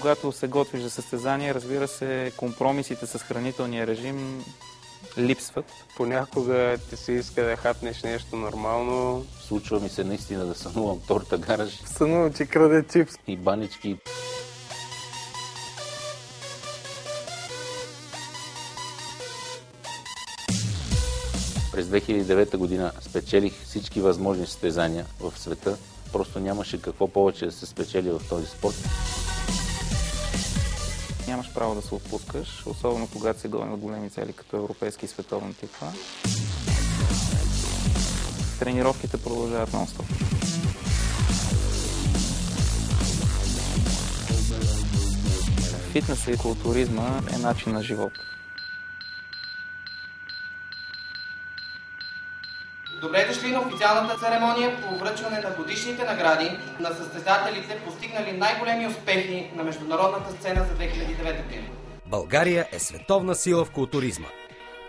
когато се готвиш за състезание, разбира се, компромисите с хранителния режим липсват. Понякога ти се иска да хапнеш нещо нормално. Случва ми се наистина да сънувам торта гараж. Сънувам, че краде чипс. И банички. През 2009 година спечелих всички възможни състезания в света. Просто нямаше какво повече да се спечели в този спорт. Нямаш право да се отпускаш, особено когато се гонят големи цели, като европейски и световни титла. Тренировките продължават нон-стоп. Фитнесът и културизма е начин на живот. Добре дошли на официалната церемония по връчване на годишните награди на състезателите, постигнали най-големи успехи на международната сцена за 2009 година. България е световна сила в културизма.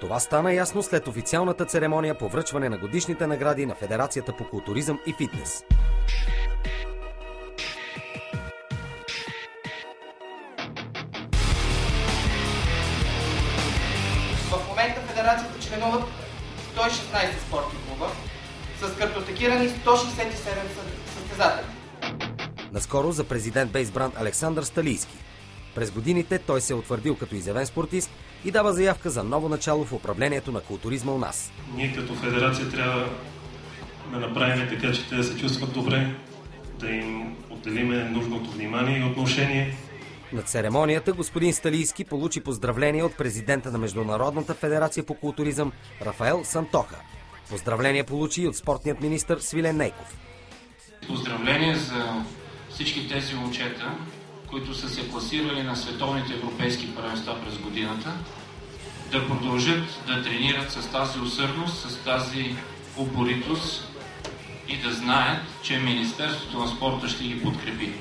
Това стана ясно след официалната церемония по връчване на годишните награди на Федерацията по културизъм и фитнес. В момента в Федерацията членуват 116 спортни клуба с картотекирани 167 състезатели. Наскоро за президент бе избран Александър Сталийски. През годините той се е утвърдил като изявен спортист и дава заявка за ново начало в управлението на културизма у нас. Ние като федерация трябва да направим така, че те да се чувстват добре, да им отделиме нужното внимание и отношение. На церемонията господин Сталийски получи поздравление от президента на Международната федерация по културизъм Рафаел Сантоха. Поздравление получи и от спортният министър Свилен Нейков. Поздравление за всички тези момчета, които са се класирали на световните европейски първенства през годината, да продължат да тренират с тази усърдност, с тази упоритост и да знаят, че Министерството на спорта ще ги подкрепи.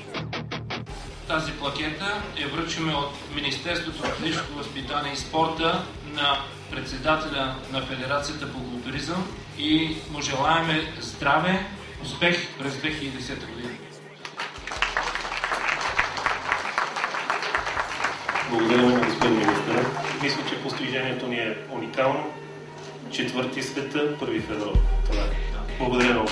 Тази плакета я връчваме от Министерството на физическо възпитание и спорта на председателя на Федерацията по културизъм и му желаеме здраве, успех през 2010 година. Благодаря на господин министър. Мисля, че постижението ни е уникално. 4-ти света, 1-ви в Европа. Това е. Благодаря много.